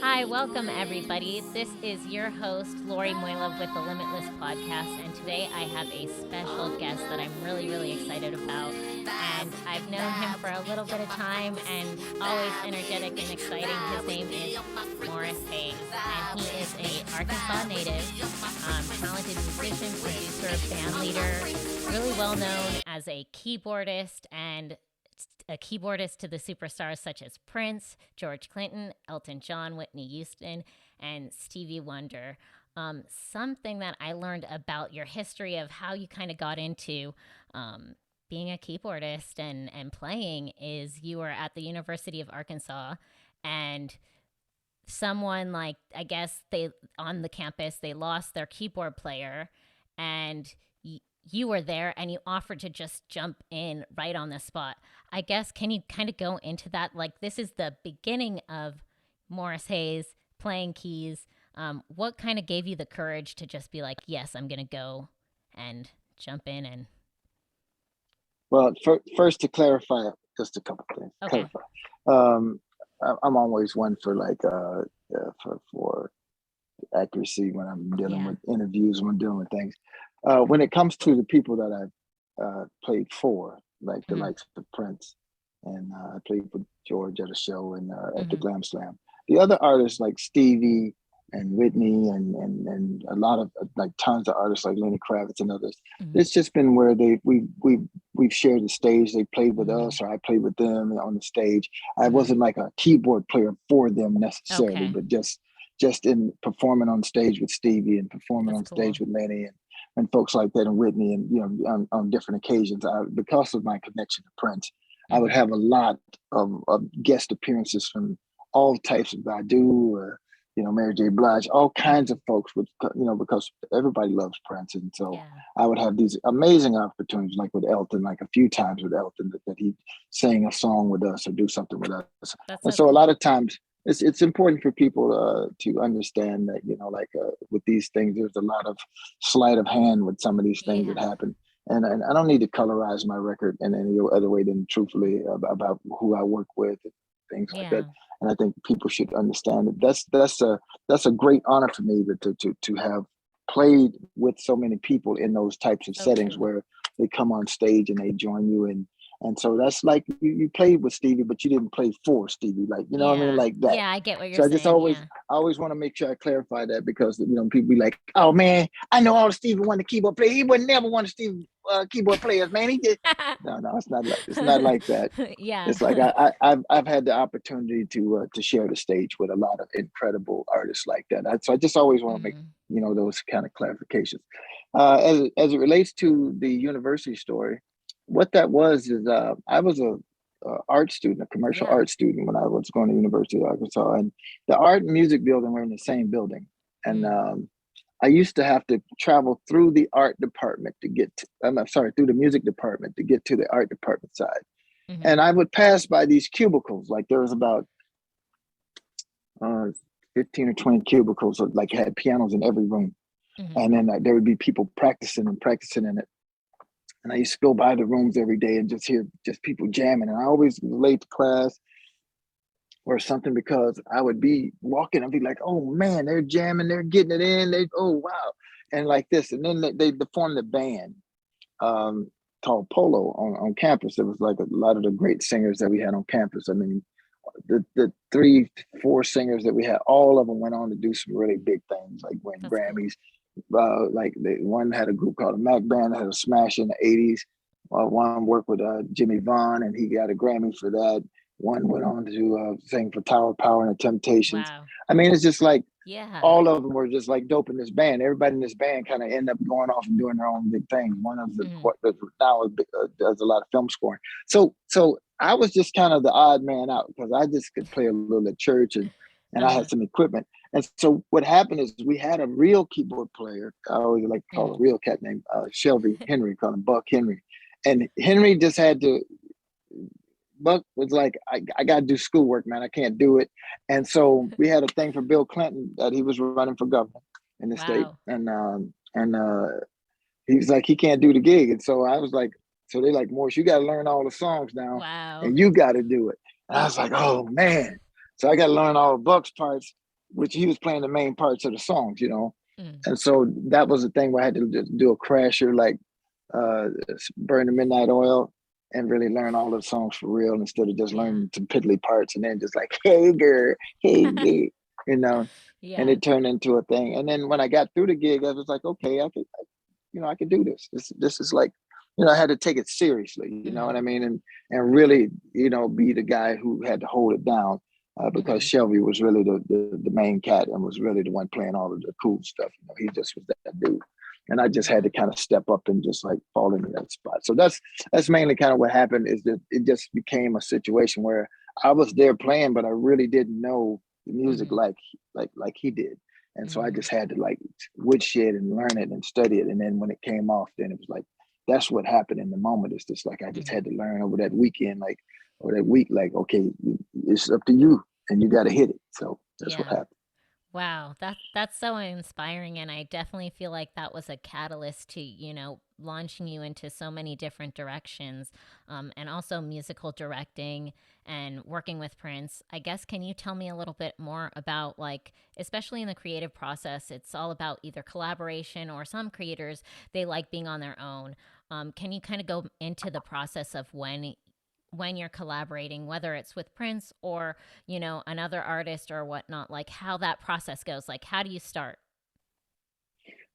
Hi, welcome everybody. This is your host, Lori Moilov with the Limitless podcast, and today I have a special guest that I'm really excited about. And I've known him for a little bit of time and always energetic and exciting. His name is Morris Hayes, and he is a Arkansas native, talented musician, producer, band leader, really well known as a keyboardist and a keyboardist to the superstars such as Prince, George Clinton, Elton John, Whitney Houston, and Stevie Wonder. Something that I learned about your history of how you kind of got into being a keyboardist and playing is you were at the University of Arkansas, and someone like, I guess they on the campus, they lost their keyboard player, and you were there and you offered to just jump in right on the spot. I guess, can you kind of go into that? Like, this is the beginning of Morris Hayes playing keys. What kind of gave you the courage to just be like, yes, I'm going to go and jump in? And Well, first to clarify, just a couple things. Okay. Clarify. I'm always one for for accuracy when I'm dealing with interviews, when I'm dealing with things. When it comes to the people that I've played for, like the likes of Prince, and I played with George at a show and at the Glam Slam. The other artists like Stevie and Whitney and a lot of like tons of artists like Lenny Kravitz and others. It's just been where we've shared the stage. They played with us, or I played with them on the stage. I wasn't like a keyboard player for them necessarily, but just in performing on stage with Stevie and performing on stage with Lenny and folks like that, and Whitney, and on different occasions. Because of my connection to Prince, I would have a lot of guest appearances from all types of Badu, or Mary J. Blige, all kinds of folks with because everybody loves Prince, and so I would have these amazing opportunities, like with Elton, like a few times with Elton that he sang a song with us or do something with us. And so a lot of times it's important for people to understand that, with these things, there's a lot of sleight of hand with some of these things that happen. And I don't need to colorize my record in any other way than truthfully about who I work with and things like that. And I think people should understand that that's a great honor for me to have played with so many people in those types of settings where they come on stage and they join you, and so that's like you played with Stevie, but you didn't play for Stevie, like what I mean, like that. Yeah, I get what you're saying. So I always want to make sure I clarify that, because people be like, "Oh man, I know all the Stevie Wonder keyboard players. He would never want to Stevie keyboard players, man. He just no, it's not like that. It's like I've had the opportunity to share the stage with a lot of incredible artists like that. So I just always want to make those kind of clarifications. As it relates to the university story, what that was is I was a art student, a commercial art student, when I was going to University of Arkansas, and the art and music building were in the same building, and I used to have to travel through the art department to get through the music department to get to the art department side. And I would pass by these cubicles, like there was about 15 or 20 cubicles, like had pianos in every room. And then there would be people practicing in it. And I used to go by the rooms every day and just hear people jamming. And I always was late to class or something, because I would be walking and be like, oh man, they're jamming, they're getting it in. Oh, wow. And like this. And then they formed a band called Polo on campus. It was like a lot of the great singers that we had on campus. I mean, the 3-4 singers that we had, all of them went on to do some really big things, like win Grammys. Like one had a group called the Mac Band that had a smash in the 80s. One worked with Jimmy Vaughn, and he got a Grammy for that. One went on to sing for Tower Power and the Temptations. Wow. I mean, it's just like all of them were just like dope in this band. Everybody in this band kind of ended up going off and doing their own big things. One of them now does a lot of film scoring. So I was just kind of the odd man out, because I just could play a little at church, and I had some equipment. And so what happened is we had a real keyboard player. I always like to call a real cat named Shelby Henry, called him Buck Henry. And Henry just had to, Buck was like, I got to do schoolwork, man. I can't do it. And so we had a thing for Bill Clinton that he was running for governor in the state. And he was like, he can't do the gig. And so I was like, so they're like, Morris, you got to learn all the songs now, and you got to do it. And I was like, oh man. So I got to learn all the Buck's parts. which he was playing the main parts of the songs, you know. Mm. And so that was the thing where I had to do a crasher, like uh, Burn the Midnight Oil, and really learn all the songs for real instead of just Yeah. learning some piddly parts and then just like, hey girl, hey girl, you know. And Yeah. it turned into a thing. And then when I got through the gig, I was like, okay, I could do this. This is like, I had to take it seriously, you know what Mm-hmm. I mean? And really, be the guy who had to hold it down, because Mm-hmm. Shelby was really the main cat and was really the one playing all of the cool stuff. He just was that dude. And I just had Yeah. to kind of step up and just like fall into that spot. So that's mainly kind of what happened, is that it just became a situation where I was there playing, but I really didn't know the music Mm-hmm. like he did. And so I Mm-hmm. just had to like woodshed and learn it and study it. And then when it came off, then it was like, that's what happened in the moment. It's just like I just Mm-hmm. had to learn over that weekend, like, or that week, like, okay, it's up to you and you got to hit it. So that's what Yeah. happened. Wow, that's so inspiring, and I definitely feel like that was a catalyst to, launching you into so many different directions, and also musical directing and working with Prince. I guess, can you tell me a little bit more about, like, especially in the creative process, it's all about either collaboration, or some creators, they like being on their own. Can you kind of go into the process of when you're collaborating, whether it's with Prince or, another artist or whatnot, like how that process goes? Like, how do you start?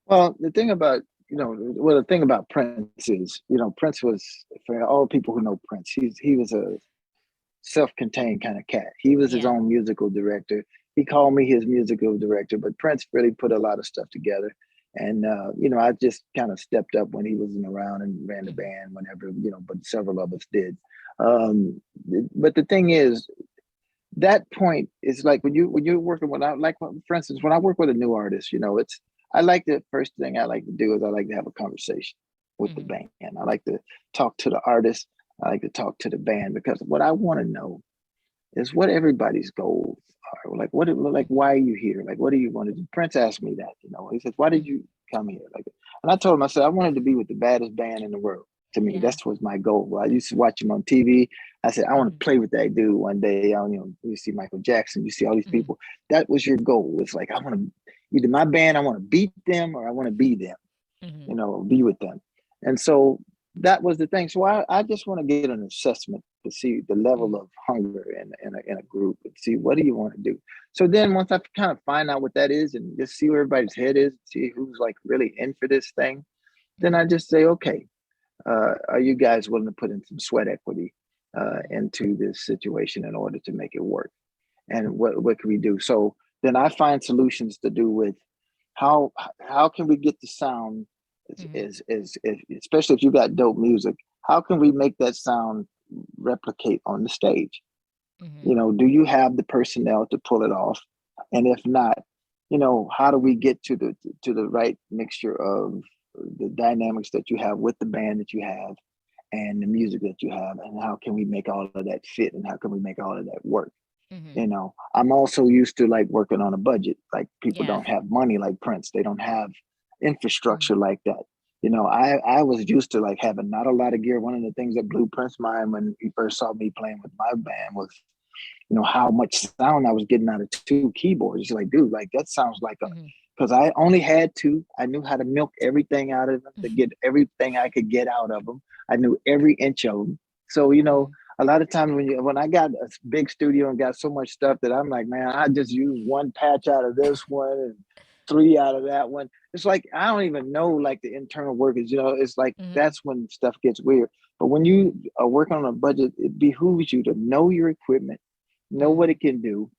Well, the thing about Prince is, Prince was, for all people who know Prince, he was a self-contained kind of cat. He was his Yeah. own musical director. He called me his musical director, but Prince really put a lot of stuff together. And I just kind of stepped up when he wasn't around and ran the Mm-hmm. band whenever, but several of us did. Um, but the thing is, that point is like when you're working with, for instance, when I work with a new artist, it's I like the first thing I like to do is I like to have a conversation with the Mm-hmm. band. I like to talk to the artist. I like to talk to the band, because what I want to know is what everybody's goals are. Like, why are you here? Like, what do you want to do? Prince asked me that. He says, why did Mm-hmm. you come here? Like, and I told him, I said, I wanted to be with the baddest band in the world. To me, Yeah. that's was my goal. I used to watch him on TV. I said, I want Mm-hmm. to play with that dude one day. You see Michael Jackson, you see all these Mm-hmm. people. That was your goal. It's like, I want to, either my band, I want to beat them or I want to be them, Mm-hmm. be with them. And so that was the thing. So I just want to get an assessment to see the level of hunger in a group and see what do you want to do. So then once I kind of find out what that is and just see where everybody's head is, see who's like really in for this thing, then Mm-hmm. I just say, okay, are you guys willing to put in some sweat equity into this situation in order to make it work? And what can we do? So then I find solutions to do with how how can we get the sound Mm-hmm. especially if you got dope music, how can we make that sound replicate on the stage? Mm-hmm. Do you have the personnel to pull it off? And if not, how do we get to the right mixture of the dynamics that you have with the band that you have and the music that you have, and how can we make all of that fit, and how can we make all of that work? Mm-hmm. I'm also used to like working on a budget. Like, people Yeah. don't have money like Prince. They don't have Mm-hmm. infrastructure like that. I was used to like having not a lot of gear. One of the things that blew Prince mind when he first saw me playing with my band was, how much sound I was getting out of two keyboards. He's like, dude, like that sounds like a, Mm-hmm. because I only had two. I knew how to milk everything out of them to get everything I could get out of them. I knew every inch of them. So, Mm-hmm. a lot of times when I got a big studio and got so much stuff that I'm like, man, I just use one patch out of this one and three out of that one. It's like I don't even know like the internal workings. It's like Mm-hmm. that's when stuff gets weird. But when you are working on a budget, it behooves you to know your equipment, know what Mm-hmm. it can do,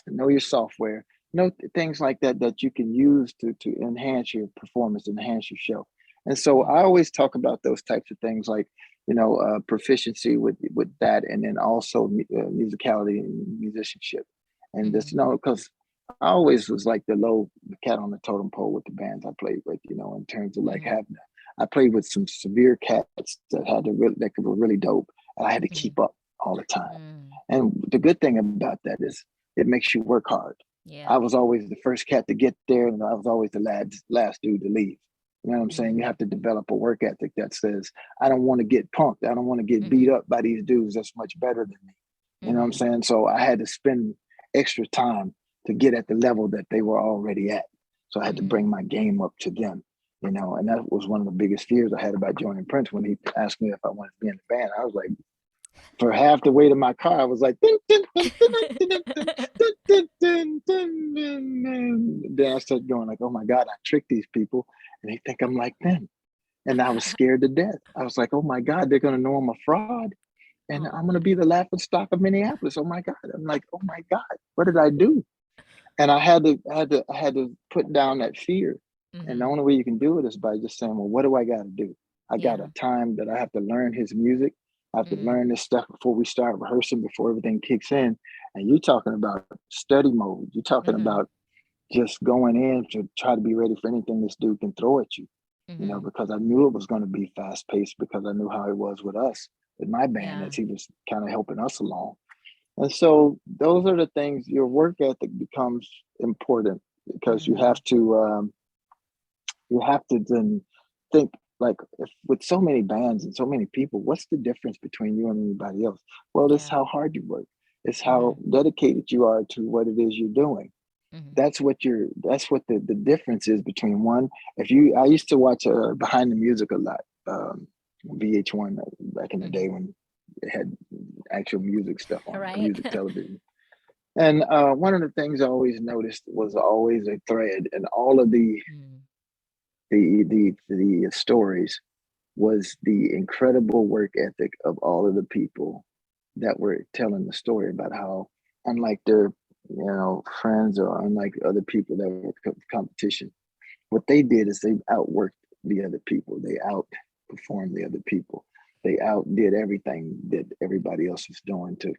know your software, know things like that that you can use to enhance your performance, enhance your show. And so Mm-hmm. I always talk about those types of things, like proficiency with that, and then also musicality and musicianship, and Mm-hmm. just because I always was like the cat on the totem pole with the bands I played with, in terms of like Mm-hmm. having. I played with some severe cats that were really dope, and I had to Mm-hmm. keep up all the time. Mm-hmm. And the good thing about that is it makes you work hard. Yeah. I was always the first cat to get there, and I was always the last dude to leave. You know what I'm saying? You Mm-hmm. have to develop a work ethic that says, I don't want to get punked. I don't want to get beat Mm-hmm. up by these dudes that's much better than me. You know what I'm Mm-hmm. saying? So I had to spend extra time to get at the level that they were already at. So I had to bring my game up to them, you know, and that was one of the biggest fears I had about joining Prince. When he asked me if I wanted to be in the band, I was like, for half the way to my car, I was like, dun, dun, dun, dun, dun, dun, dun. Then I started going like, oh my God, I tricked these people and they think I'm like them. And I was scared to death. I was like, oh my God, they're gonna know I'm a fraud. And I'm gonna be the laughing stock of Minneapolis. Oh my God. I'm like, oh my God, what did I do? And I had to put down that fear. And the only way you can do it is by just saying, well, what do I gotta do? I got a time that I have to learn his music. I have to learn this stuff before we start rehearsing, before everything kicks in. And you're talking about study mode. You're talking about just going in to try to be ready for anything this dude can throw at you, you know, because I knew it was going to be fast paced, because I knew how it was with us, with my band, as he was kind of helping us along. And so those are the things. Your work ethic becomes important, because you have to then think, like, if, with so many bands and so many people, what's the difference between you and anybody else? Well, it's how hard you work. It's how dedicated you are to what it is you're doing. That's what the difference is between one. I used to watch Behind the Music a lot, VH1 back in the day when it had actual music stuff on music television. And one of the things I always noticed was always a thread in all of the stories, was the incredible work ethic of all of the people that were telling the story about how, unlike their friends, or unlike other people that were competition, what they did is they outworked the other people. They outperformed the other people. They outdid everything that everybody else was doing to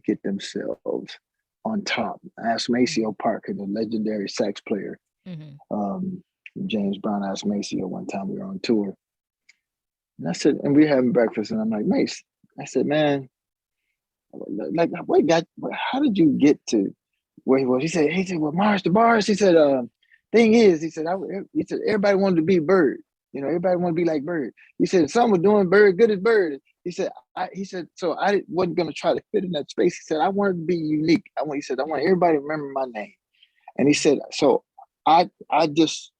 get themselves on top. I asked Maceo Parker, the legendary sax player, James Brown, asked Maceo one time, we were on tour, and I said, and we were having breakfast, and I'm like, Mace, I said, man, like, how did you get to where he was? He said, well, Mars to Bars. He said, thing is, he said, everybody wanted to be Bird. You know, everybody wanted to be like Bird. He said, some were doing Bird good as Bird. He said, so I wasn't going to try to fit in that space. He said, I wanted to be unique. He said, I want everybody to remember my name. And he said, so I just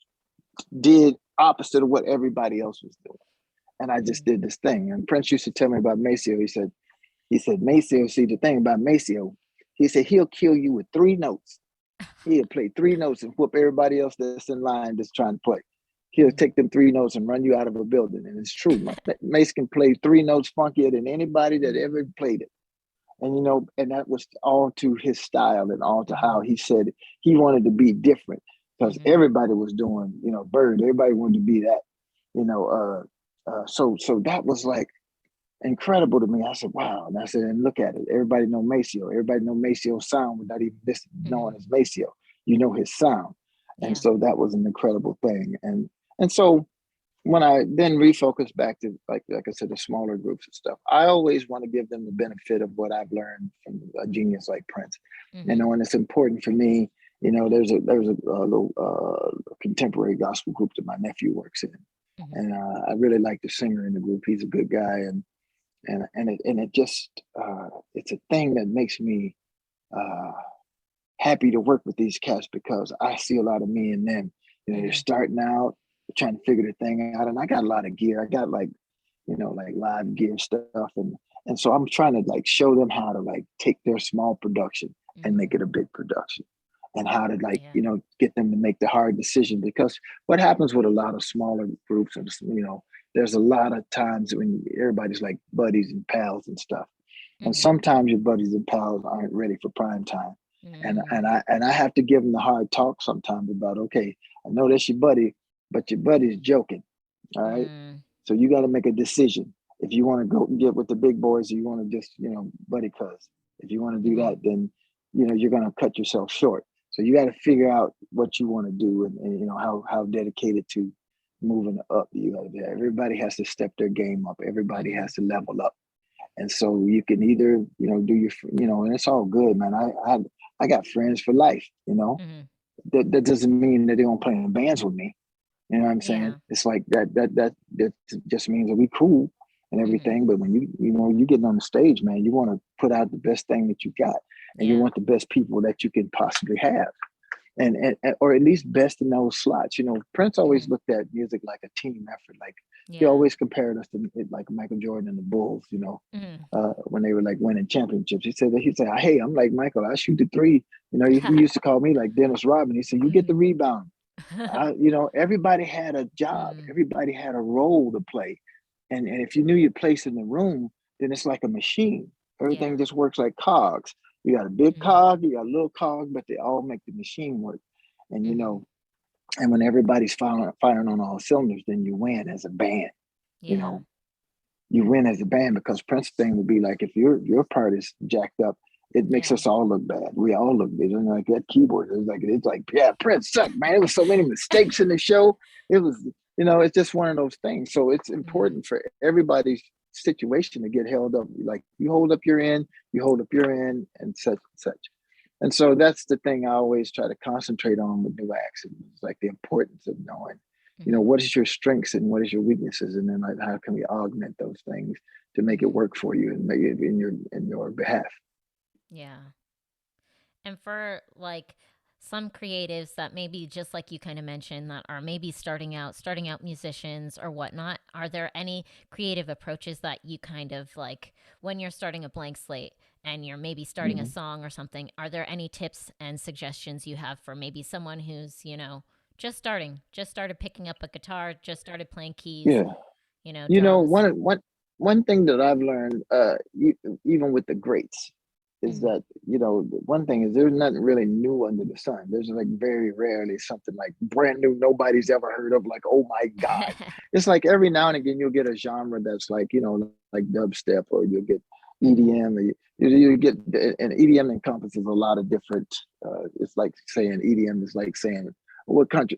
did opposite of what everybody else was doing. And I just did this thing. And Prince used to tell me about Maceo. He said, Maceo, see, the thing about Maceo, he said, he'll kill you with 3 notes. He'll play 3 notes and whoop everybody else that's in line that's trying to play. He'll take them 3 notes and run you out of a building. And it's true. Mace can play 3 notes funkier than anybody that ever played it. And, you know, and that was all to his style and all to how he said he wanted to be different, because everybody was doing, you know, Bird. Everybody wanted to be that, you know. So that was like incredible to me. I said, wow. And I said, and look at it. Everybody know Maceo. Everybody know Maceo's sound without even knowing his Maceo. You know his sound. And so that was an incredible thing. And so when I then refocused back to, like I said, the smaller groups and stuff, I always want to give them the benefit of what I've learned from a genius like Prince. You know, and it's important for me. You know, there's a little contemporary gospel group that my nephew works in, and I really like the singer in the group. He's a good guy, and it just it's a thing that makes me happy to work with these cats, because I see a lot of me in them. You know, they're starting out, trying to figure the thing out, and I got a lot of gear. I got like live gear stuff, and so I'm trying to like show them how to like take their small production and make it a big production, and how to get them to make the hard decision. Because what happens with a lot of smaller groups, and there's a lot of times when everybody's like buddies and pals and stuff, and sometimes your buddies and pals aren't ready for prime time. And I have to give them the hard talk sometimes about, okay, I know that's your buddy, but your buddy's joking. All right. So you got to make a decision. If you want to go get with the big boys, or you want to just, buddy cuz. If you want to do that, then, you're going to cut yourself short. So you got to figure out what you want to do, and how dedicated to moving up you are. Everybody has to step their game up. Everybody has to level up. And so you can either, do your, and it's all good, man. I got friends for life, that doesn't mean that they don't play in bands with me. You know what I'm saying? It's like that just means that we cool. and Mm-hmm. everything. But when you getting on the stage, man, you want to put out the best thing that you got, and you Yeah. want the best people that you can possibly have. And or at least best in those slots. Prince Mm-hmm. always looked at music like a team effort. Like he Yeah. always compared us to like Michael Jordan and the Bulls. Mm-hmm. When they were like winning championships, he said, "Hey, I'm like Michael. I shoot the three." He used to call me like Dennis Rodman. He said, "You get the Mm-hmm. rebound." Everybody had a job. Mm-hmm. Everybody had a role to play, and if you knew your place in the room, then it's like a machine. Yeah. Everything just works like cogs. You got a big Mm-hmm. cog, you got a little cog, but they all make the machine work. And Mm-hmm. and when everybody's firing on all cylinders, then you win as a band. You Yeah. know, you win as a band because Prince's thing would be like if your part is jacked up, it makes Yeah. us all look bad. We all look bad. And like that keyboard, it's like yeah, Prince sucked, man. There was so many mistakes in the show. It was it's just one of those things. So it's Mm-hmm. important for everybody's situation to get held up. Like you hold up your end, you hold up your end, and such and such. And so that's the thing I always try to concentrate on with new acts. It's like the importance of knowing, Mm-hmm. what is your strengths and what is your weaknesses, and then like how can we augment those things to make it Mm-hmm. work for you and make it in your behalf. Yeah. And for like some creatives that maybe just like you kind of mentioned that are maybe starting out musicians or whatnot, are there any creative approaches that you kind of like when you're starting a blank slate and you're maybe starting a Mhm. song or something? Are there any tips and suggestions you have for maybe someone who's, just started picking up a guitar, just started playing keys, Yeah, drums? one thing that I've learned, even with the greats, is Mm-hmm. that one thing is there's nothing really new under the sun. There's like very rarely something like brand new nobody's ever heard of. Like, oh my god, it's like every now and again you'll get a genre that's like like dubstep, or you'll get Mm-hmm. EDM, or you get, and EDM encompasses a lot of different. It's like saying EDM is like saying what country,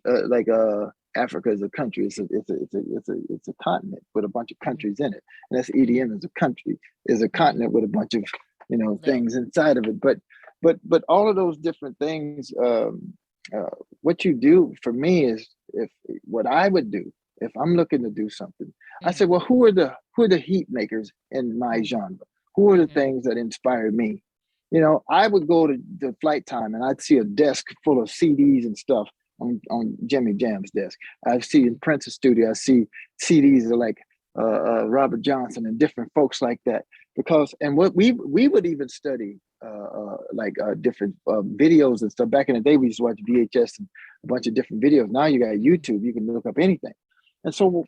Africa is a country. It's a continent with a bunch of Mm-hmm. countries in it, and that's Mm-hmm. EDM is a country, is a Mm-hmm. continent with a bunch of Little. things inside of it. But all of those different things, what you do for me is, if what I would do if I'm looking to do something, I Mm-hmm. say, well, who are the heat makers in my Mm-hmm. genre? Who are the Mm-hmm. things that inspire me? I would go to the flight time and I'd see a desk full of CDs and stuff on Jimmy Jam's desk. I see in Prince's studio, I see CDs of like Robert Johnson and different folks like that. Because and what we would even study different videos and stuff. Back in the day, we used to watch VHS and a bunch of different videos. Now you got Mm-hmm. YouTube, you can look up anything. And so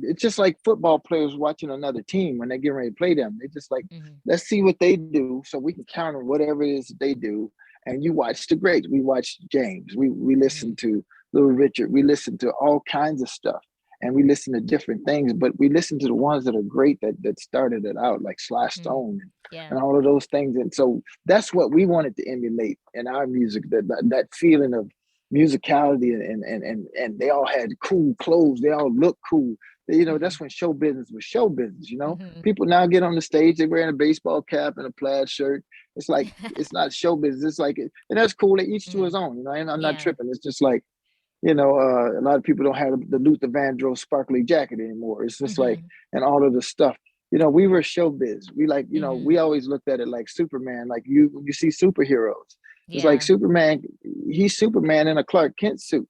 it's just like football players watching another team when they get ready to play them. They just like, Mm-hmm. let's see what they do so we can counter whatever it is that they do. And you watch the greats. We watch James. We Mm-hmm. listen to Little Richard. We listen to all kinds of stuff. And we listen to different things, but we listen to the ones that are great that started it out, like Sly Mm-hmm. Stone Yeah. and all of those things. And so that's what we wanted to emulate in our music, that feeling of musicality, and they all had cool clothes, they all look cool. Mm-hmm. That's when show business was show business. Mm-hmm. People now get on the stage, they're wearing a baseball cap and a plaid shirt. It's like it's not show business. It's like, and that's cool. Each to Mm-hmm. his own. And I'm not Yeah. tripping. It's just like, a lot of people don't have the Luther Vandross sparkly jacket anymore. It's just like, Mm-hmm. and all of the stuff. We were showbiz. We like, Mm-hmm. we always looked at it like Superman. Like when you see superheroes, it's like Yeah. Superman. He's Superman in a Clark Kent suit,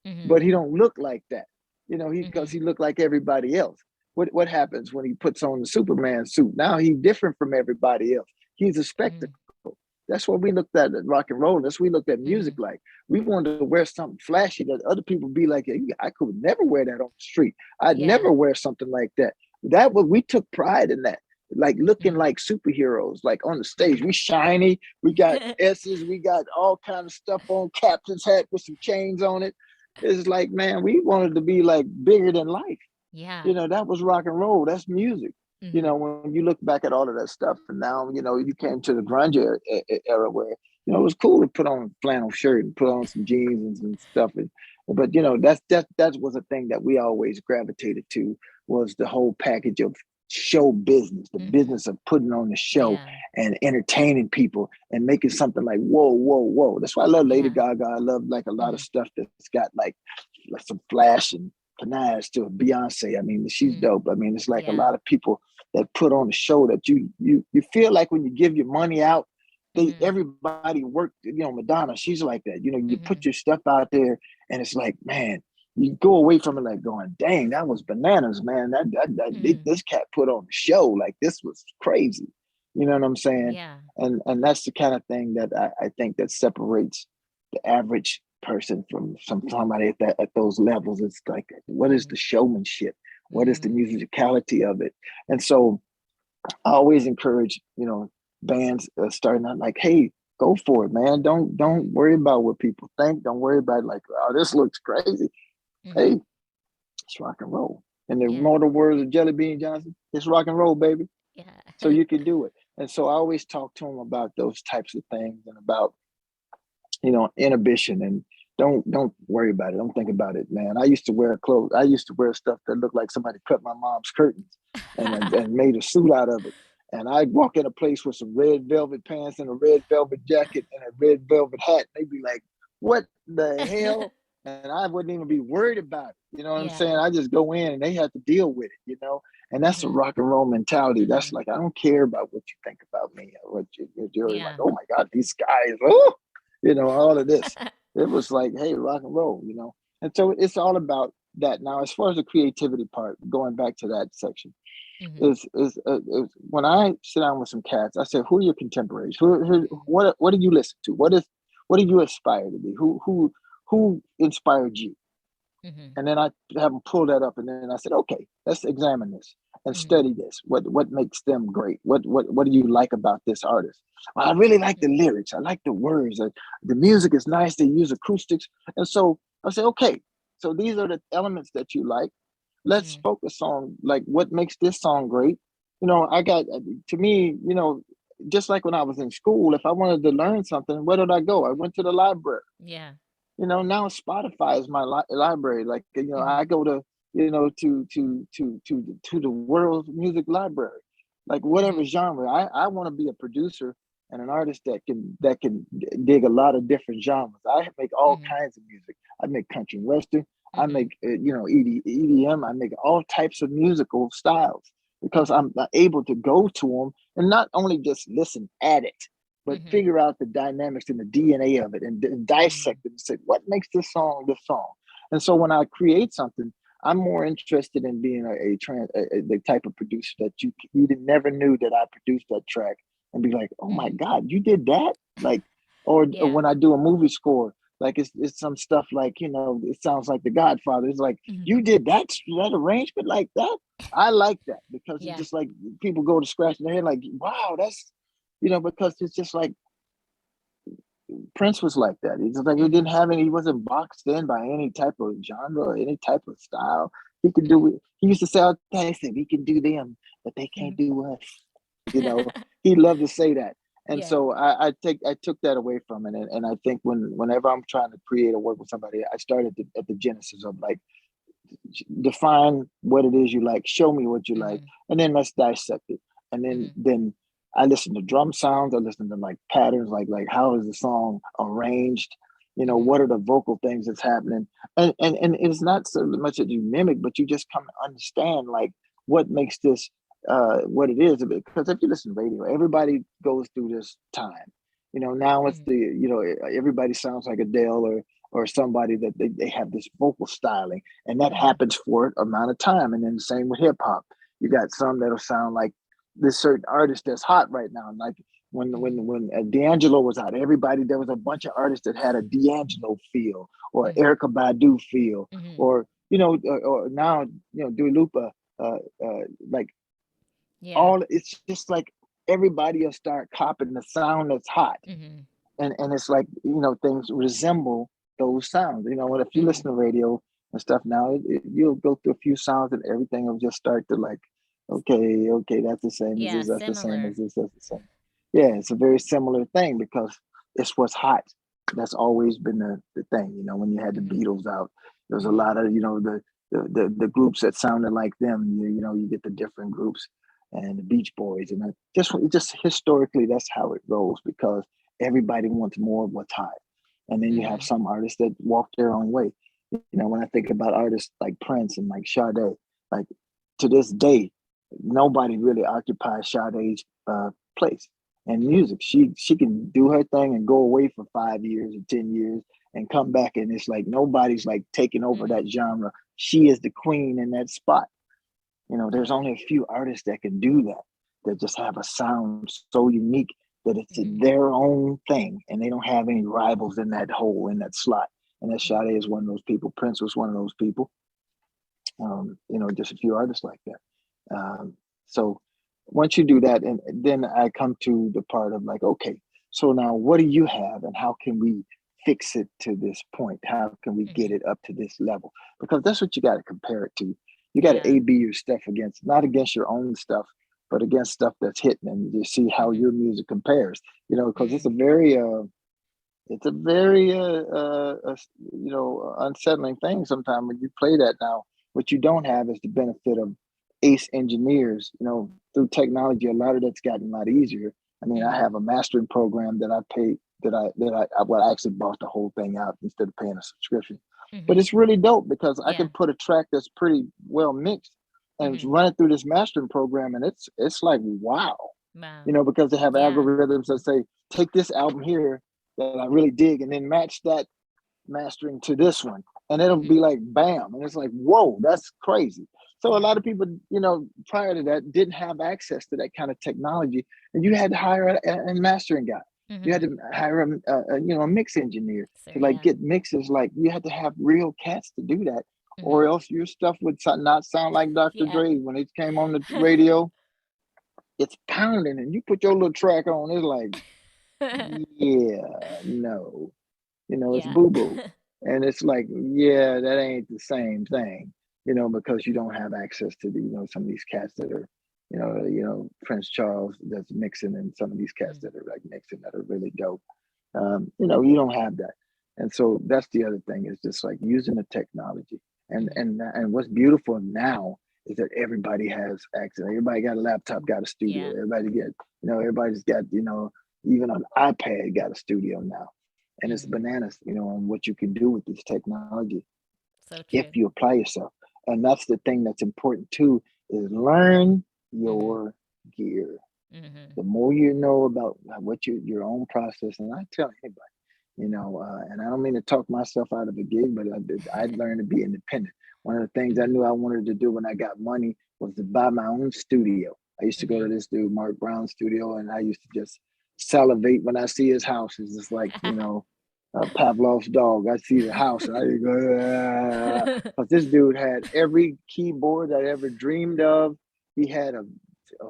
Mm-hmm. but he don't look like that. Because Mm-hmm. he looked like everybody else. What happens when he puts on the Superman suit? Now he's different from everybody else. He's a Mm-hmm. spectacle. That's what we looked at rock and roll. That's what we looked at music Mm-hmm. like. We wanted to wear something flashy that other people be like, "Yeah, I could never wear that on the street. I'd Yeah. never wear something like that." We took pride in that, like looking Mm-hmm. like superheroes, like on the stage. We shiny, we got S's, we got all kind of stuff on, captain's hat with some chains on it. It's like, man, we wanted to be like bigger than life. Yeah. That was rock and roll. That's music. Mm-hmm. When you look back at all of that stuff, and now, you came to the grunge era where, it was cool to put on a flannel shirt and put on some jeans and stuff. But that was a thing that we always gravitated to, was the whole package of show business, the Mm-hmm. business of putting on the show Yeah. and entertaining people and making something like whoa, whoa, whoa. That's why I love Lady Yeah. Gaga. I love like a lot Mm-hmm. of stuff that's got like some flash and panache to Beyonce. I mean, she's Mm. dope. I mean, it's like a Yeah. lot of people that put on a show that you feel like when you give your money out, everybody worked. You know, Madonna, she's like that. You know, you put your stuff out there, and it's like, man, you go away from it like going, dang, that was bananas, man. This cat put on a show. Like, this was crazy. You know what I'm saying? Yeah. And that's the kind of thing that I think that separates the average person from somebody at those levels. It's like, what is the showmanship? What is the musicality of it? And so I always encourage, you know, bands starting out like, hey, go for it, man. Don't worry about what people think. Don't worry about like, oh, this looks crazy. Hey, it's rock and roll. In the immortal words of Jelly Bean Johnson, it's rock and roll, baby. Yeah. So you can do it. And so I always talk to them about those types of things and about, you know, inhibition, and don't worry about it. Don't think about it, man. I used to wear clothes. I used to wear stuff that looked like somebody cut my mom's curtains and made a suit out of it. And I'd walk in a place with some red velvet pants and a red velvet jacket and a red velvet hat. They'd be like, what the hell? And I wouldn't even be worried about it. You know what I'm saying? I just go in and they have to deal with it, you know? And that's a rock and roll mentality. That's like, I don't care about what you think about me or what you're like, oh my God, these guys, oh, you know, all of this. It was like, hey, rock and roll, you know? And so it's all about that. Now, as far as the creativity part, going back to that section, is when I sit down with some cats, I say, who are your contemporaries? What do you listen to? What do you aspire to be? Who inspired you? And then I have them pull that up, and then I said, okay, let's examine this and study this. What makes them great? What do you like about this artist? Well, I really like the lyrics. I like the words. The music is nice. They use acoustics. And so I say, okay, so these are the elements that you like. Let's focus on like what makes this song great. You know, to me, you know, just like when I was in school, if I wanted to learn something, where did I go? I went to the library. Yeah. You know, now Spotify is my library. Like, you know, I go to, you know, to the world's music library, like whatever genre. I want to be a producer and an artist that can dig a lot of different genres. I make all kinds of music. I make country and western. I make you know, EDM. I make all types of musical styles because I'm able to go to them and not only just listen at it, but figure out the dynamics and the DNA of it and dissect it and say, what makes this song this song? And so when I create something, I'm more interested in being the type of producer that you never knew that I produced that track and be like, oh my God, you did that? Like, or when I do a movie score, like it's some stuff like, you know, it sounds like The Godfather. It's like, you did that arrangement like that? I like that because it's just like people go to scratching their head like, wow, that's, you know, because it's just like Prince was like that. It's like he wasn't boxed in by any type of genre or any type of style. He could do it. He used to say all the time, he can do them, but they can't do us. You know, he loved to say that. And so I took that away from it. And I think whenever I'm trying to create or work with somebody, I started at the genesis of like, define what it is you like, show me what you like, and then let's dissect it. And then I listen to drum sounds, I listen to like patterns, like how is the song arranged? You know, what are the vocal things that's happening? And it's not so much that you mimic, but you just come to understand like what makes this what it is. Because if you listen to radio, everybody goes through this time. You know, now it's you know, everybody sounds like Adele or somebody that they have this vocal styling, and that happens for an amount of time. And then the same with hip hop. You got some that'll sound like this certain artist that's hot right now. Like when D'Angelo was out, there was a bunch of artists that had a D'Angelo feel or Erykah Badu feel, or you know, or now you know, Dua Lipa, like all. It's just like everybody will start copying the sound that's hot, and it's like, you know, things resemble those sounds. You know, if you listen to radio and stuff now, you'll go through a few sounds and everything will just start to like, okay, that's the same as this, that's the same as this, that's the same. Yeah, it's a very similar thing because it's what's hot. That's always been the thing. You know, when you had the Beatles out, there was a lot of, you know, the groups that sounded like them. You know, you get the different groups and the Beach Boys, and just historically, that's how it goes because everybody wants more of what's hot. And then you have some artists that walk their own way. When I think about artists like Prince and like Sade, like to this day, nobody really occupies Sade's place in music. She can do her thing and go away for 5 years or 10 years and come back, and it's like nobody's like taking over that genre. She is the queen in that spot. There's only a few artists that can do that just have a sound so unique that it's their own thing, and they don't have any rivals in that hole, in that slot. And that Sade is one of those people. Prince was one of those people. Just a few artists like that. So once you do that, and then I come to the part of like, okay, so now what do you have, and how can we fix it to this point? How can we get it up to this level? Because that's what you got to compare it to. You got to A/B your stuff not against your own stuff, but against stuff that's hitting, and you see how your music compares. Because it's a very unsettling thing sometimes when you play that. Now, what you don't have is the benefit of ace engineers. Through technology, a lot of that's gotten a lot easier. I mean, I have a mastering program that I paid, I actually bought the whole thing out instead of paying a subscription. But it's really dope because I can put a track that's pretty well mixed and run it through this mastering program, and it's like wow. Because they have algorithms that say, take this album here that I really dig and then match that mastering to this one, and it'll be like bam, and it's like, whoa, that's crazy. So a lot of people, prior to that, didn't have access to that kind of technology, and you had to hire a mastering guy. You had to hire a mix engineer to get mixes. Like you had to have real cats to do that, or else your stuff would not sound like Dr. Dre when it came on the radio. It's pounding, and you put your little track on, it's like, no, it's boo-boo. And it's like, that ain't the same thing, because you don't have access to some of these cats that are, Prince Charles that's mixing, and some of these cats that are like mixing that are really dope. You don't have that. And so that's the other thing, is just like using the technology. And what's beautiful now is that everybody has access. Everybody got a laptop, got a studio. Everybody's got, even an iPad got a studio now. And it's bananas, on what you can do with this technology if you apply yourself. And that's the thing that's important too, is learn your gear. The more you know about what your own process, and I tell anybody, and I don't mean to talk myself out of a gig, but I learned to be independent. One of the things I knew I wanted to do when I got money was to buy my own studio. I used to go to this dude, Mark Brown's studio, and I used to just salivate when I see his house. It's just like, Pavlov's dog. I see the house and I go, but this dude had every keyboard I ever dreamed of. He had a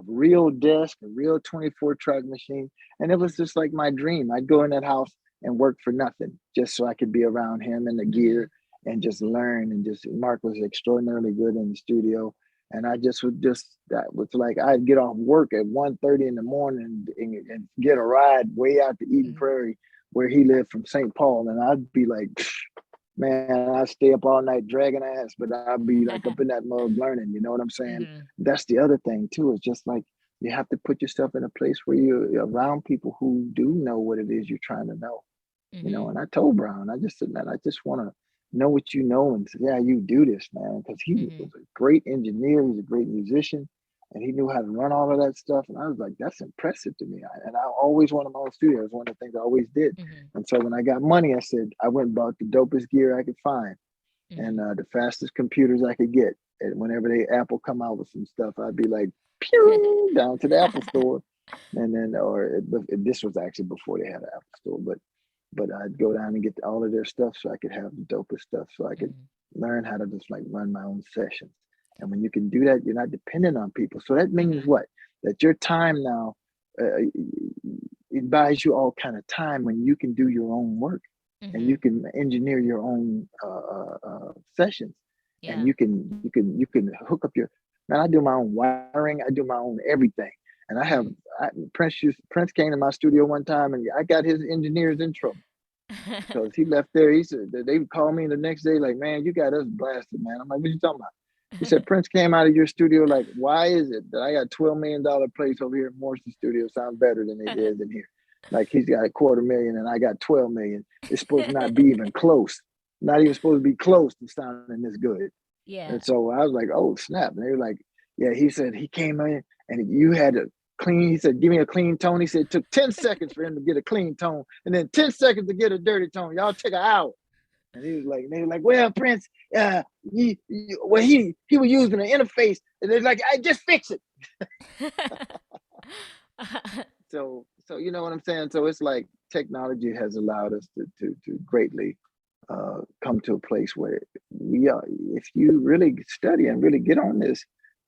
real desk, a real 24-track machine. And it was just like my dream. I'd go in that house and work for nothing just so I could be around him and the gear and just learn. And Mark was extraordinarily good in the studio. And I that was like, I'd get off work at 1:30 in the morning and get a ride way out to Eden Prairie, where he lived, from St. Paul. And I'd be like, man, I'd stay up all night dragging ass, but I'd be like up in that mug learning, you know what I'm saying? That's the other thing too. It's just like, you have to put yourself in a place where you're around people who do know what it is you're trying to know. And I told Brown, I just said, man, I just want to know what you know, and say, yeah, you do this, man, because he was a great engineer, he's a great musician, and he knew how to run all of that stuff. And I was like, that's impressive to me. And I always wanted my own studio. It was one of the things I always did. And so when I got money, I said, I went and bought the dopest gear I could find, and the fastest computers I could get. And whenever Apple come out with some stuff, I'd be like, pew, down to the Apple store. And then, this was actually before they had an Apple store, but I'd go down and get all of their stuff so I could have the dopest stuff, so I could learn how to just like run my own sessions. And when you can do that, you're not dependent on people. So that means what? That your time now, it buys you all kind of time when you can do your own work and you can engineer your own sessions. And you can hook up man, I do my own wiring, I do my own everything. And I have Prince came to my studio one time, and I got his engineers in trouble because he left there. He said they would call me the next day, like, man, you got us blasted, man. I'm like, what you talking about? He said, Prince came out of your studio. Like, why is it that I got $12 million place over here in Morrison studio sounds better than it is in here? Like, he's got $250,000 and I got $12 million. It's supposed to not be even close. not even supposed to be close to sounding this good. Yeah. And so I was like, oh snap. And they were like, yeah, he said he came in and you had to clean. He said, give me a clean tone. He said it took 10 seconds for him to get a clean tone and then 10 seconds to get a dirty tone. Y'all take an hour. And he was like, they were like, well, Prince, he was using an interface. And they're like, I just fix it. So you know what I'm saying? So it's like technology has allowed us to greatly come to a place where we are, if you really study and really get on this,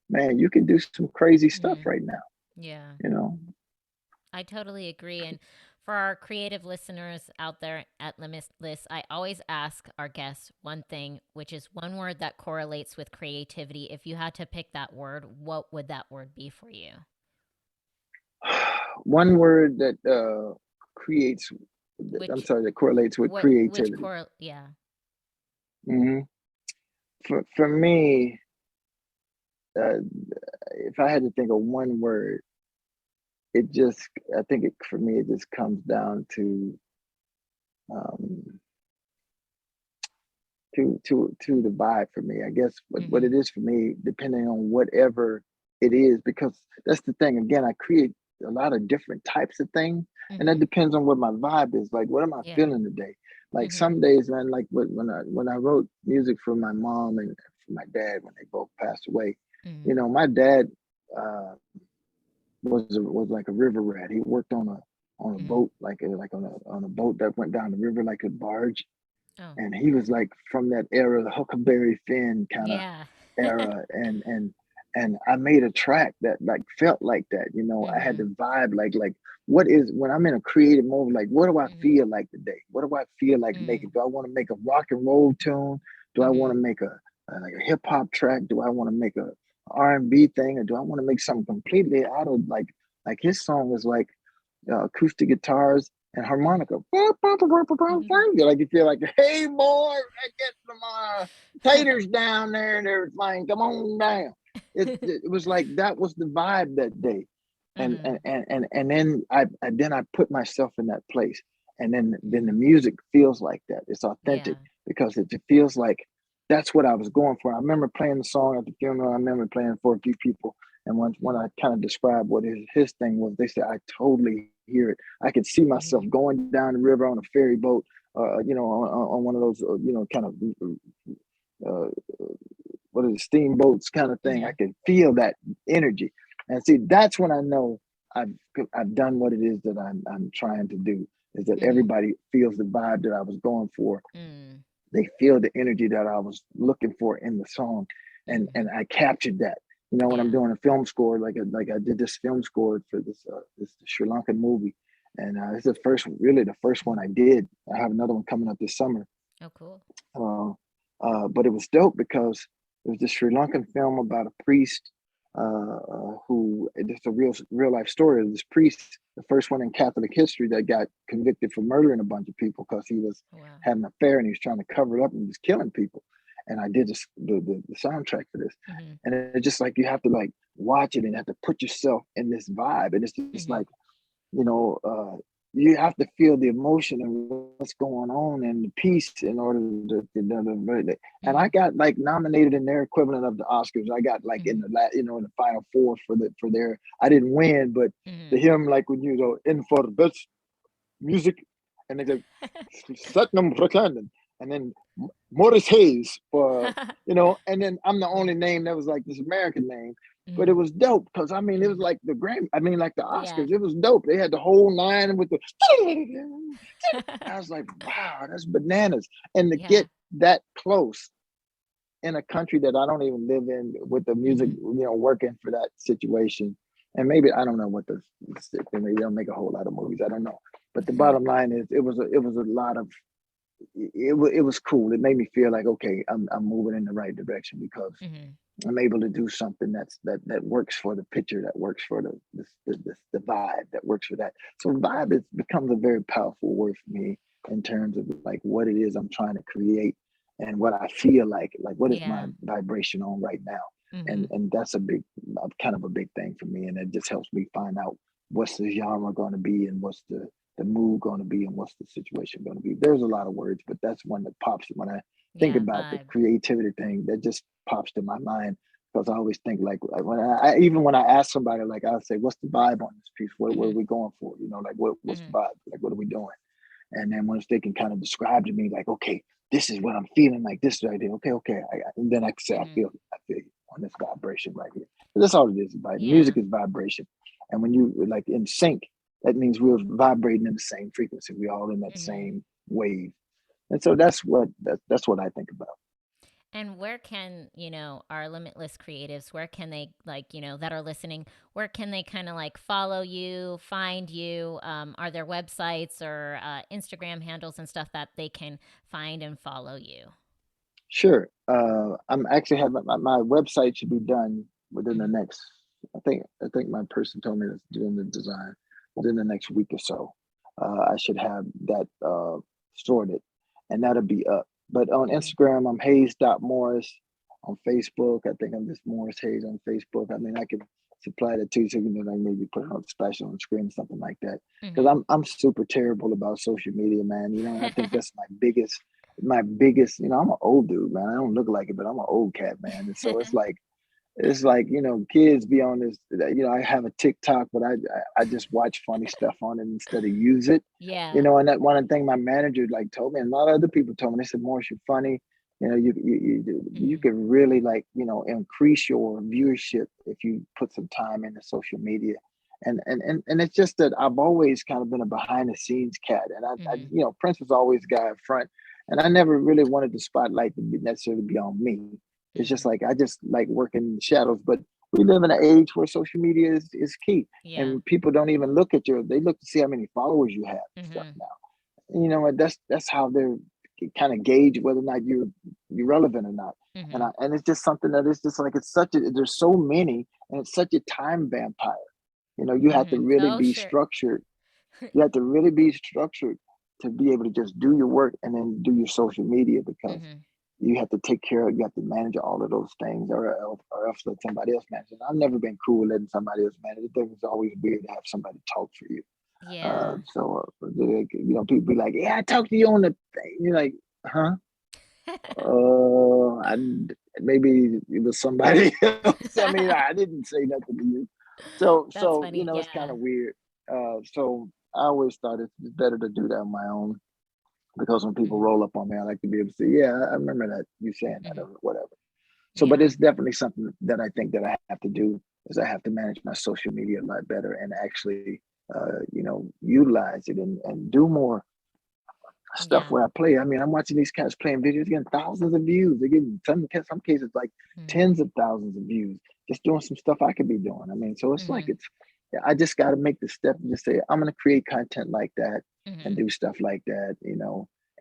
man, you can do some crazy stuff right now, Yeah. you know? I totally agree. And for our creative listeners out there at Limitless, I always ask our guests one thing, which is one word that correlates with creativity. If you had to pick that word, what would that word be for you? One word that creates, I'm Which, sorry, that correlates with which creativity. yeah. hmm For me, if I had to think of one word, it just, I think it, for me, it just comes down um, to the vibe for me. I guess what it is for me, depending on whatever it is, because that's the thing. Again, I create a lot of different types of things, and that depends on what my vibe is. Like, what am I Yeah. feeling today? Like some days, man, like when I wrote music for my mom and for my dad when they both passed away, you know, my dad uh, was like a river rat. He worked on a boat, like on a boat that went down the river like a barge, Oh. and he was like from that era, the Huckleberry Finn kind of Yeah. era, and I made a track that like felt like that. You know, I had the vibe like what is when I'm in a creative mode, like what do I feel like today? What do I feel like making? Do I want to make a rock and roll tune? Do I want to make a like a hip hop track? Do I want to make a R&B thing, or do I want to make something completely out of like his song was like acoustic guitars and harmonica. Like you feel like, hey boy, I get some taters down there and everything. Come on down. It was like that was the vibe that day. And then I put myself in that place. And then the music feels like that. It's authentic Yeah. because it feels like that's what I was going for. I remember playing the song at the funeral. I remember playing for a few people. And when I kind of described what his thing was, they said, I totally hear it. I could see myself going down the river on a ferry boat, you know, on one of those, you know, kind of, uh, what is it, steamboats kind of thing. I could feel that energy. And see, that's when I know I've done what it is that I'm trying to do, is that everybody feels the vibe that I was going for. They feel the energy that I was looking for in the song. And I captured that. You know, when I'm doing a film score, like I did this film score for this Sri Lankan movie, and it's really the first one I did. I have another one coming up this summer. Oh, cool. But it was dope because it was this Sri Lankan film about a priest who, it's a real life story of this priest, the first one in Catholic history that got convicted for murdering a bunch of people because he was having an affair and he was trying to cover it up and he was killing people. And I did the soundtrack for this, and it's just like you have to like watch it and have to put yourself in this vibe, and it's just like, you know, you have to feel the emotion and what's going on and the piece in order and I got like nominated in their equivalent of the Oscars. I got like in the in the final four for their. I didn't win, but to him, like when you go in for the best music, and they go Satnam Prakandan, and then Morris Hayes for, you know, and then I'm the only name that was like this American name. But it was dope because I mean it was like the like the Oscars. It was dope. They had the whole line with the. I was like, wow, that's bananas. And to get that close in a country that I don't even live in with the music, you know, working for that situation. And maybe I don't know what maybe they'll make a whole lot of movies. I don't know. But the bottom line is, it was a lot of. It was cool. It made me feel like, okay, I'm moving in the right direction because I'm able to do something that works for the picture, that works for the vibe, that works for that. So vibe becomes a very powerful word for me in terms of like what it is I'm trying to create and what I feel like what is my vibration on right now. And that's kind of a big thing for me. And it just helps me find out what's the genre going to be and what's the the mood going to be and what's the situation going to be. There's a lot of words, but that's one that pops when I think Yeah, about the vibe. creativity thing. That just pops to my mind because I always think like when even when I ask somebody, like I'll say, "What's the vibe on this piece? What are Mhm. we going for? You know, like what's the Mhm. vibe? Like what are we doing?" And then once they can kind of describe to me, like, okay, this is what I'm feeling like this right here. Okay. And then I can say, Mhm. I feel you on this vibration right here. And that's all it is. Music Yeah. is vibration. And when you like in sync, that means we're vibrating in the same frequency. We're all in that Mhm. same wave. And so that's what I think about. And where can, our limitless creatives, where can they, like, that are listening, where can they kind of like follow you, find you? Are there websites or Instagram handles and stuff that they can find and follow you? Sure. I'm actually having my website should be done within the Hmm. next. I think my person told me that's doing the design within the next week or so. I should have that sorted, and that'll be up. But on Hmm. Instagram, I'm Hayes.Morris. On Facebook, I think I'm just Morris Hayes on Facebook. I mean, I can supply that to you so you know, like maybe put it on special on screen, something like that. Because Hmm. I'm super terrible about social media, man. You know, and I think that's my biggest, I'm an old dude, man. I don't look like it, but I'm an old cat, man. And so it's like, kids be on this, I have a TikTok, but I just watch funny stuff on it instead of use it. Yeah. And that one thing my manager like told me, and a lot of other people told me, they said, Morris, you're funny. You Hmm. can really like, increase your viewership if you put some time into social media. And it's just that I've always kind of been a behind the scenes cat. And Hmm. Prince was always the guy up front. And I never really wanted the spotlight to be necessarily be on me. It's just Hmm. like I just like working in the shadows. But we live in an age where social media is key. Yeah. And people don't even look at they look to see how many followers you have and stuff Hmm. now. And that's how they're kind of gauge whether or not you're relevant or not. And Hmm. I and it's just something that is just like there's so many and it's such a time vampire. You have to Hmm. really Oh, be sure. structured. You have to really be structured to be able to just do your work and then do your social media because Hmm. you have to take care of, you have to manage all of those things or else let somebody else manage it. I've never been cool with letting somebody else manage it. I think it's always weird to have somebody talk for you. Yeah. People be like, yeah, I talked to you on the thing. You're like, huh? I maybe it was somebody else. I mean, I didn't say nothing to you. So, That's so funny. it's kind Yeah. of weird. So I always thought it's better to do that on my own because when people Hmm. roll up on me, I like to be able to say, yeah, I remember that you saying that Hmm. or whatever. So, but Yeah. it's definitely something that I think that I have to do is I have to manage my social media a lot better and actually, utilize it and do more stuff Yeah. where I play. I mean, I'm watching these cats playing videos, getting thousands of views. They're getting some cases like Hmm. tens of thousands of views, just doing some stuff I could be doing. I mean, so it's like Hmm. I just got to make the step and just say I'm going to create content like that and Hmm. do stuff like that,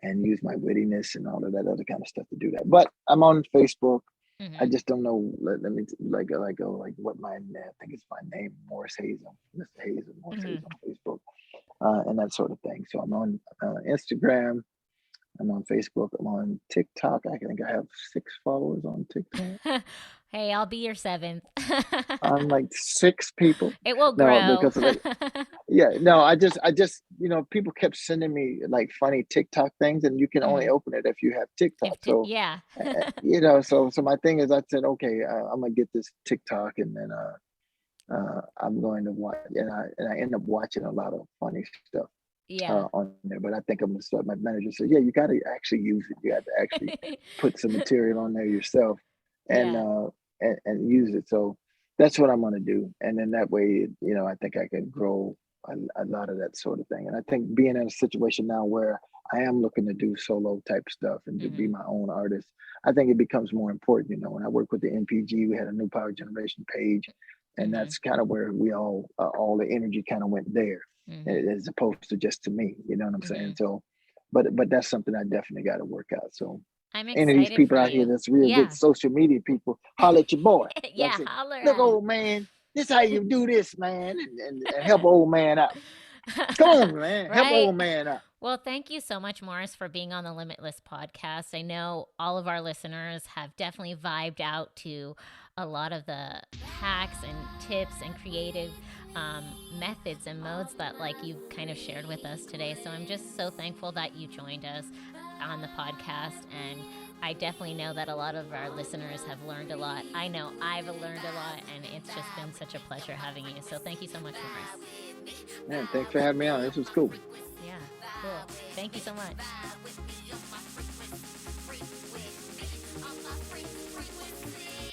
and use my wittiness and all of that other kind of stuff to do that. But I'm on Facebook. I Hmm. just don't know. Let me like what my I think it's my name, Morris Hayes, Mr. Hayes, or Morris Hayes Hmm. on Facebook, and that sort of thing. So I'm on Instagram. I'm on Facebook. I'm on TikTok. I think I have 6 followers on TikTok. Hey, I'll be your seventh. I'm like 6 people. It will No, grow. because yeah, no, I just, people kept sending me like funny TikTok things, and you can only Hmm. open it if you have TikTok. So, Yeah. so my thing is, I said, okay, I'm gonna get this TikTok, and then I'm going to watch, and I end up watching a lot of funny stuff Yeah. on there. But I think I'm gonna start. My manager said, "Yeah, you got to actually use it. You got to actually put some material on there yourself, and Yeah. uh, and use it." So that's what I'm gonna do, and then that way, I think I can grow a lot of that sort of thing. And I think being in a situation now where I am looking to do solo type stuff and to be Hmm. my own artist, I think it becomes more important. When I work with the NPG, we had a New Power Generation page, and Hmm. that's kind of where we all the energy kind of went there Hmm. as opposed to just to me. You know what I'm saying? Hmm. So, but that's something I definitely got to work out. So, I'm any of these excited for people out here you. that's real good Yeah. social media people, holler at your boy. Like Yeah. say, Holler look, at him. old man, this how you do this, man, and help old man out. Come on, man, help Right. old man out. Well, thank you so much, Morris, for being on the Limitless podcast. I know all of our listeners have definitely vibed out to a lot of the hacks and tips and creative methods and modes that like you've kind of shared with us today. So I'm just so thankful that you joined us on the podcast, and I definitely know that a lot of our listeners have learned a lot. I know I've learned a lot, and it's just been such a pleasure having you. So thank you so much, Morris. Man, thanks for having me on. This was cool. Yeah, cool. Thank you so much.